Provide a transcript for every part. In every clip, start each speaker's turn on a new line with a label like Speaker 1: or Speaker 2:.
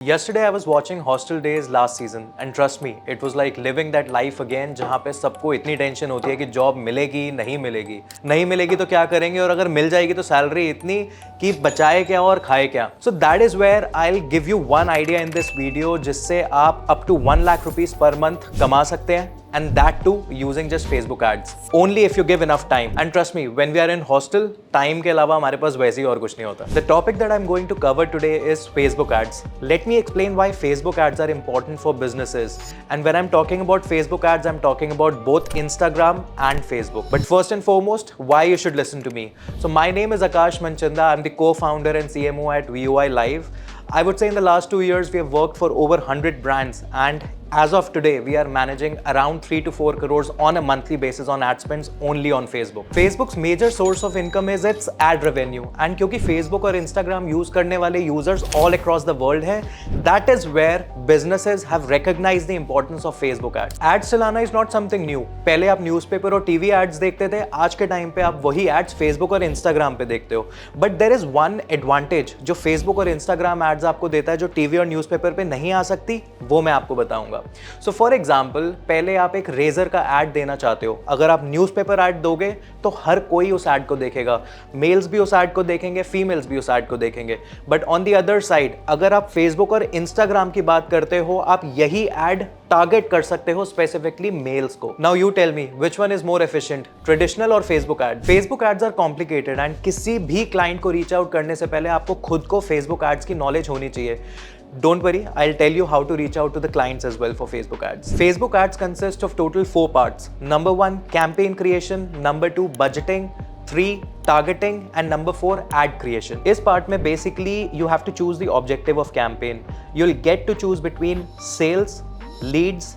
Speaker 1: Yesterday I was watching Hostel Days last season and trust me, it was like living that life again जहाँ पे सबको इतनी tension होती है कि जॉब मिलेगी नहीं मिलेगी तो क्या करेंगे और अगर मिल जाएगी तो सैलरी इतनी कि बचाए क्या और खाए क्या. So that is where I'll give you one idea in this video जिससे आप up to 1 lakh rupees per month कमा सकते हैं. And that too using just Facebook ads. Only if you give enough time. And trust me, when we are in hostel, time के अलावा हमारे पास वैसे ही और कुछ नहीं होता. The topic that I'm going to cover today is Facebook ads. Let me explain why Facebook ads are important for businesses. And when I'm talking about Facebook ads, I'm talking about both Instagram and Facebook. But first and foremost, why you should listen to me. So my name is Akash Manchanda. I'm the co-founder and CMO at VUI Live. I would say in the last 2 years, we have worked for over 100 brands and as of today, we are managing around 3 to 4 crores on a monthly basis on ad spends only on Facebook. Facebook's major source of income is its ad revenue and क्योंकि Facebook और Instagram use करने वाले users all across the world हैं, that is where businesses have recognized the importance of Facebook ads. Ads चलाना is not something new. पहले आप newspaper और TV ads देखते थे, आज के टाइम पे आप वही ads Facebook और Instagram पे देखते हो. But there is one advantage जो Facebook और Instagram ads आपको देता है जो TV और newspaper पे नहीं आ सकती, वो मैं आपको बताऊंगा. So for example, पहले आप एक रेजर का ऐड देना चाहते हो, अगर आप न्यूज़पेपर ऐड दोगे तो हर कोई उस ऐड को देखेगा, मेल्स भी उस ऐड को देखेंगे, फीमेल्स भी उस ऐड को देखेंगे. But on the other side अगर आप फेसबुक और इंस्टाग्राम की बात करते हो, आप यही ऐड टारगेट कर सकते हो स्पेसिफिकली मेल्स को. Now you tell me which one is more efficient, traditional और Facebook ad. Facebook ads are complicated and किसी भी क्लाइंट को रीच आउट करने से पहले आपको खुद को फेसबुक एड्स की नॉलेज होनी चाहिए. Don't worry, I'll tell you how to reach out to the clients as well for Facebook ads. Facebook ads consist of total 4 parts. Number 1, campaign creation. Number 2, budgeting. 3, targeting. And number 4, ad creation. इस part में basically you have to choose the objective of campaign. You'll get to choose between sales, leads,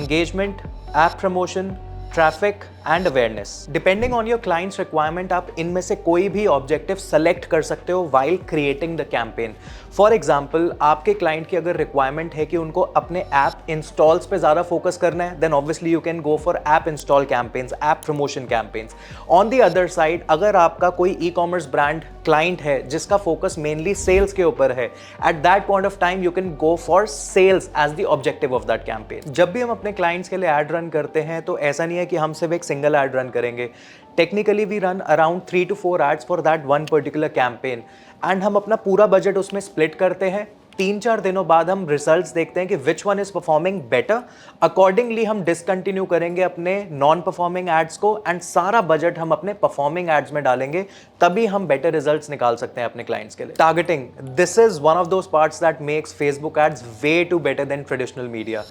Speaker 1: engagement, app promotion, traffic and awareness. Depending on your client's requirement, आप इनमें से कोई भी objective select कर सकते हो while creating the campaign. For example, आपके client की अगर requirement है कि उनको अपने app installs पे ज़्यादा focus करना है, then obviously you can go for app install campaigns, app promotion campaigns. On the other side, अगर आपका कोई e-commerce brand client है जिसका focus mainly sales के ऊपर है, at that point of time you can go for sales as the objective of that campaign. जब भी हम अपने clients के लिए ad run करते हैं तो ऐसा नहीं है कि हम सिर्फ एक सिंगल एड रन करेंगे. Technically we run around 3 to 4 ads for that one particular campaign and हम अपना पूरा बजट उसमें स्प्लिट करते हैं. 3-4 दिनों बाद हम रिजल्ट्स देखते हैं कि which one is performing better. Accordingly हम डिसकंटिन्यू करेंगे अपने नॉन परफॉर्मिंग एड्स को एंड सारा बजट हम अपने परफॉर्मिंग एड्स में डालेंगे, तभी हम बेटर रिजल्ट्स निकाल सकते हैं अपने क्लाइंट्स के लिए. Targeting, this is one of those parts that makes Facebook ads way too better than traditional media.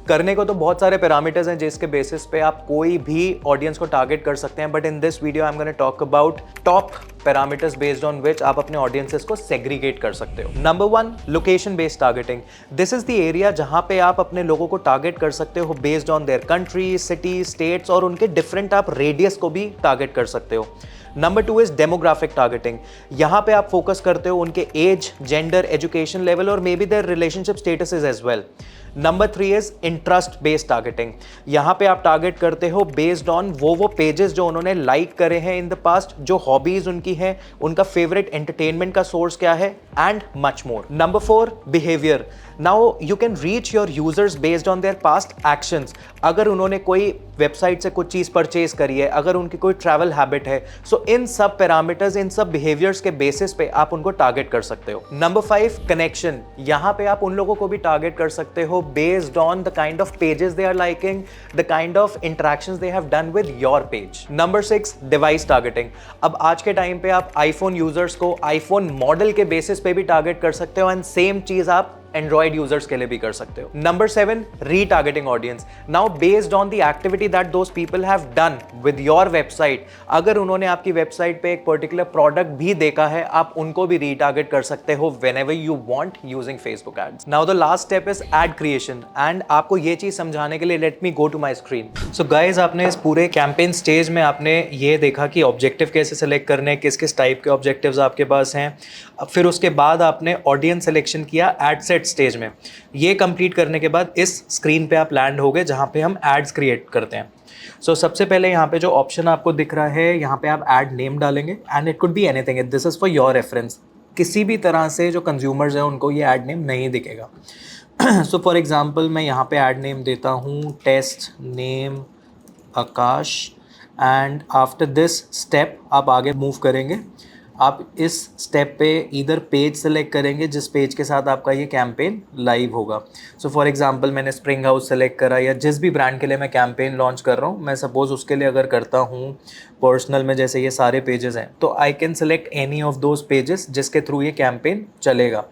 Speaker 1: करने को तो बहुत सारे पैरामीटर्स हैं जिसके बेसिस पे आप कोई भी ऑडियंस को टारगेट कर सकते हैं, but in this video I am gonna talk about top parameters based on which आप अपने ऑडियंसेस को सेग्रीगेट कर सकते हो. Number 1, location based targeting. This is the area जहां पे आप अपने लोगों को टारगेट कर सकते हो based on their country, city, states और उनके डिफरेंट आप रेडियस को भी टारगेट कर सकते हो. Number 2 is demographic targeting. यहां पे आप फोकस करते हो उनके एज, जेंडर, एजुकेशन लेवल और may be their relationship statuses as well. Number 3 is interest based targeting. यहां पे आप टारगेट करते हो बेस्ड ऑन वो पेजेस जो उन्होंने लाइक करे हैं इन द पास्ट, जो हॉबीज उनकी हैं, उनका फेवरेट एंटरटेनमेंट का सोर्स क्या है and much more. Number 4, behaviour. Now you can reach your users based on their past actions. अगर उन्होंने कोई वेबसाइट से कुछ चीज परचेज करी है, अगर उनकी कोई ट्रैवल हैबिट है, सो इन सब पैरामीटर्स, इन सब बिहेवियर्स के बेसिस पे आप उनको टारगेट कर सकते हो. Number 5, connection. यहां पे आप उन लोगों को भी टारगेट कर सकते हो based on the kind of pages they are liking, the kind of interactions they have done with your page. Number 6, device targeting. अब आज के टाइम पे आप iPhone यूजर्स को iPhone मॉडल के बेसिस पे भी टारगेट कर सकते हो एंड सेम चीज आप एंड्रॉइड यूजर्स के लिए भी कर सकते हो. Number 7, retargeting audience. Now based on the activity that those people have done with your website, अगर उन्होंने आपकी वेबसाइट पे एक पर्टिकुलर प्रोडक्ट भी देखा है, आप उनको भी रीटारगेट कर सकते हो whenever you want using Facebook ads. Now the last step is ad creation and आपको ये चीज समझाने के लिए let me go to my screen. So guys, आपने इस पूरे कैंपेन स्टेज में आपने ये देखा कि ऑब्जेक्टिव कैसे सेलेक्ट करने, किस किस टाइप के ऑब्जेक्टिव्स आपके पास हैं. फिर उसके बाद आपने ऑडियंस सिलेक्शन किया एड सेट स्टेज में. ये कंप्लीट करने के बाद इस स्क्रीन पे आप लैंड हो गए जहां पे हम एड्स क्रिएट करते हैं. सो सबसे पहले यहाँ पे जो ऑप्शन आपको दिख रहा है, यहाँ पे आप एड नेम डालेंगे and it could be anything. This is for your reference. किसी भी तरह से जो कंज्यूमर्स हैं उनको ये ऐड नेम नहीं दिखेगा। सो फॉर एग्जांपल मैं यहाँ पे ऐड नेम देता हूँ test name Akash, and after this step आप आगे मूव करेंगे। आप इस स्टेप पे इधर पेज सेलेक्ट करेंगे जिस पेज के साथ आपका ये कैंपेन लाइव होगा। सो फॉर एग्जांपल मैंने स्प्रिंग हाउस सेलेक्ट करा, या जिस भी ब्रांड के लिए मैं कैंपेन लॉन्च कर रहा हूँ, मैं सपोज़ उसके लिए अगर करता हूँ पर्सनल में, जैसे ये सारे पेजेस हैं, तो I can select any of those pages जिसके थ्रू ये कैंपेन चलेगा।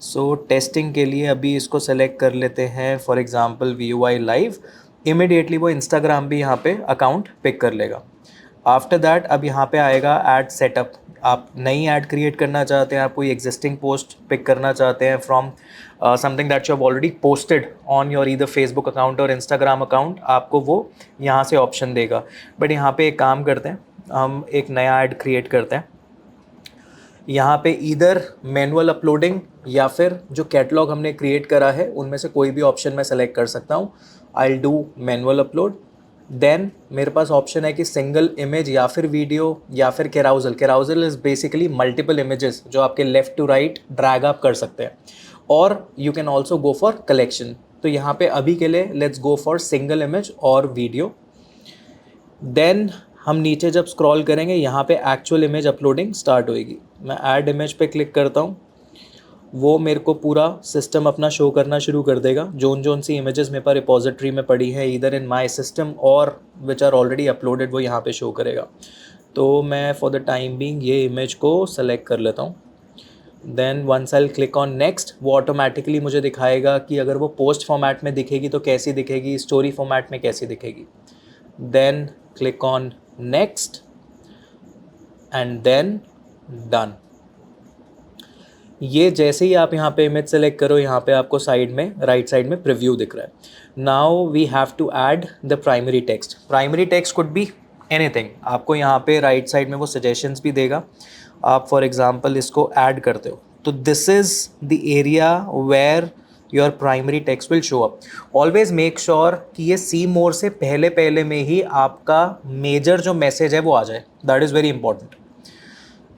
Speaker 1: सो टेस्टिंग के लिए अभी इसको सेलेक्ट कर लेते हैं, for example VUI live. Immediately वो इंस्टाग्राम भी यहाँ पे अकाउंट पिक कर लेगा। आफ्टर दैट अब यहाँ पे आएगा ऐड सेटअप। आप नई ऐड क्रिएट करना चाहते हैं, आप कोई एग्जिस्टिंग पोस्ट पिक करना चाहते हैं from something that you have already posted on your either Facebook account और इंस्टाग्राम अकाउंट, आपको वो यहाँ से ऑप्शन देगा। बट यहाँ पे एक काम करते हैं, हम एक नया ऐड क्रिएट करते हैं। यहाँ पे ईदर मैनुअल अपलोडिंग या फिर जो कैटलॉग हमने क्रिएट करा है उनमें से कोई भी ऑप्शन मैं सेलेक्ट कर सकता हूँ। I will do manual upload. Then मेरे पास ऑप्शन है कि सिंगल इमेज या फिर वीडियो या फिर carousel. Carousel is basically multiple images जो आपके left to right drag up कर सकते हैं, और you can also go for collection. तो यहाँ पे अभी के लिए let's go for single image और वीडियो। देन हम नीचे जब स्क्रॉल करेंगे यहाँ पे एक्चुअल इमेज अपलोडिंग स्टार्ट होएगी। मैं ऐड इमेज पे क्लिक करता हूँ, वो मेरे को पूरा सिस्टम अपना शो करना शुरू कर देगा। जोन सी इमेजेस मेरे पास रिपोजिटरी में पड़ी है ईदर इन माय सिस्टम और विच आर ऑलरेडी अपलोडेड, वो यहाँ पे शो करेगा। तो मैं फॉर द टाइम बीइंग ये इमेज को सेलेक्ट कर लेता हूँ। Then once I click on next, वो ऑटोमेटिकली मुझे दिखाएगा कि अगर वो पोस्ट फॉर्मेट में दिखेगी तो कैसी दिखेगी, स्टोरी फॉर्मेट में कैसी दिखेगी। Then click on next and then done. ये जैसे ही आप यहाँ पे इमेज सेलेक्ट करो, यहाँ पे आपको साइड में राइट साइड में प्रीव्यू दिख रहा है। Now we have to add the primary text. Primary text could be anything. आपको यहाँ पे राइट साइड में वो सजेशंस भी देगा। आप फॉर एग्जांपल इसको ऐड करते हो तो this is the area where your primary text will show up. Always make sure कि ये सी मोर से पहले में ही आपका मेजर जो मैसेज है वो आ जाए। That is very important.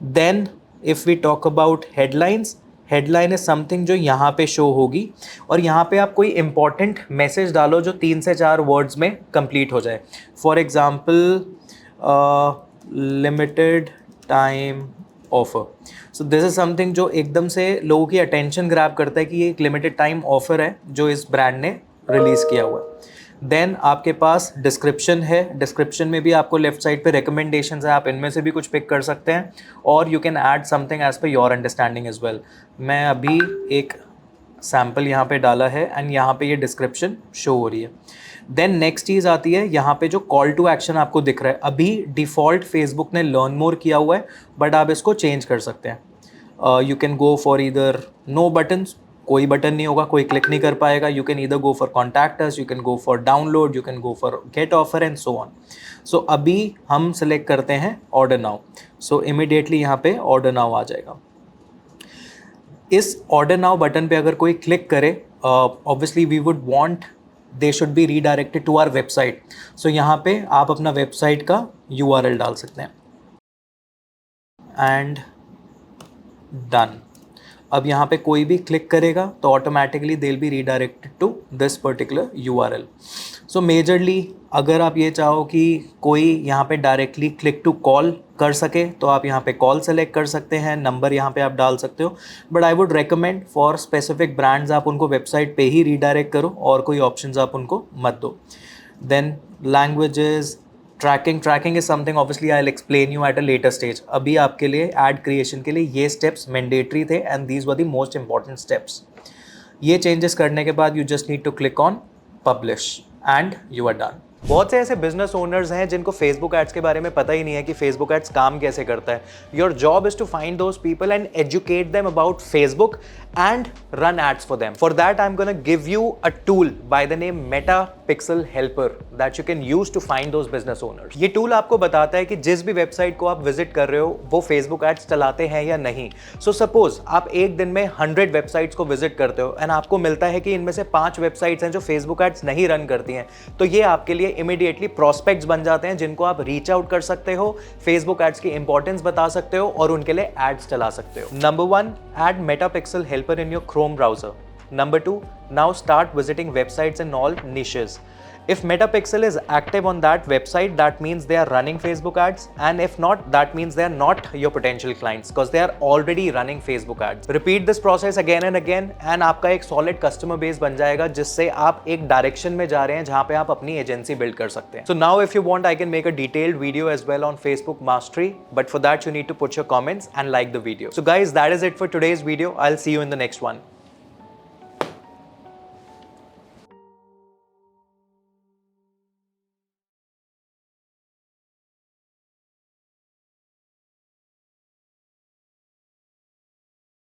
Speaker 1: Then if we talk about headlines, headline is something जो यहाँ पे शो होगी, और यहाँ पे आप कोई इंपॉर्टेंट मैसेज डालो जो 3 से 4 वर्ड्स में कंप्लीट हो जाए। For example limited time offer. So this is something जो एकदम से लोगों की अटेंशन ग्रैब करता है कि ये एक लिमिटेड टाइम ऑफर है जो इस ब्रांड ने रिलीज़ किया हुआ है। देन आपके पास डिस्क्रिप्शन है। डिस्क्रिप्शन में भी आपको लेफ्ट साइड पे रिकमेंडेशंस है, आप इनमें से भी कुछ पिक कर सकते हैं, और you can add something as per your understanding as well. मैं अभी एक सैम्पल यहाँ पे डाला है एंड यहाँ पे ये डिस्क्रिप्शन शो हो रही है। देन नेक्स्ट चीज़ आती है यहाँ पे जो कॉल टू एक्शन आपको दिख रहा है। अभी डिफ़ॉल्ट फेसबुक ने लर्न मोर किया हुआ है, बट आप इसको चेंज कर सकते हैं। You can go for either no buttons, कोई बटन नहीं होगा, कोई क्लिक नहीं कर पाएगा। You can either go for contact us, you can go for download, you can go for get offer and so on. So अभी हम select करते हैं ऑर्डर नाउ। सो इमिडिएटली यहाँ पे ऑर्डर नाउ आ जाएगा। इस ऑर्डर नाउ बटन पे अगर कोई क्लिक करे, obviously we would want they should be redirected to our website. So यहाँ पे आप अपना वेबसाइट का URL डाल सकते हैं एंड डन। अब यहाँ पे कोई भी क्लिक करेगा तो automatically they will be redirected to this particular URL। So majorly अगर आप ये चाहो कि कोई यहाँ पे डायरेक्टली क्लिक टू कॉल कर सके तो आप यहाँ पे कॉल सेलेक्ट कर सकते हैं, नंबर यहाँ पे आप डाल सकते हो। But I would recommend for specific brands आप उनको वेबसाइट पे ही रीडायरेक्ट करो और कोई ऑप्शंस आप उनको मत दो। Then languages, tracking is something obviously I will explain you at a later stage. अभी आपके लिए ऐड क्रिएशन के लिए ये स्टेप्स मैंडेटरी थे and these were the most important steps. ये चेंजेस करने के बाद you just need to click on publish and you are done. बहुत से ऐसे बिजनेस ओनर्स हैं जिनको फेसबुक एड्स के बारे में पता ही नहीं है कि फेसबुक एड्स काम कैसे करता है। Your job is to find those people and educate them about Facebook and run ads for them. For that, I'm going to give you a tool by the name Meta Pixel Helper that you can use to find those business owners. ये tool आपको बताता है कि जिस भी website को आप visit कर रहे हो वो फेसबुक एड्स चलाते हैं या नहीं. सो सपोज आप एक दिन में 100 वेबसाइट्स को विजिट करते हो एंड आपको मिलता है कि इनमें से 5 वेबसाइट्स हैं जो फेसबुक एड्स नहीं रन करती हैं, तो ये आपके लिए इमीडिएटली प्रोस्पेक्ट्स बन जाते हैं जिनको आप रीच आउट कर सकते हो, फेसबुक एड्स की इंपॉर्टेंस बता सकते हो और उनके लिए एड्स चला सकते हो. Number 1, add Meta pixel helper in your Chrome browser. Number 2, now start visiting websites in all niches. If Metapixel is active on that website, that means they are running Facebook ads, and if not, that means they are not your potential clients because they are already running Facebook ads. Repeat this process again and again and आपका एक solid customer base बन जाएगा जिससे आप एक direction में जा रहे हैं जहाँ पे आप अपनी agency build कर सकते हैं. So now if you want, I can make a detailed video as well on Facebook Mastery, but for that you need to put your comments and like the video. So guys, that is it for today's video. I'll see you in the next one.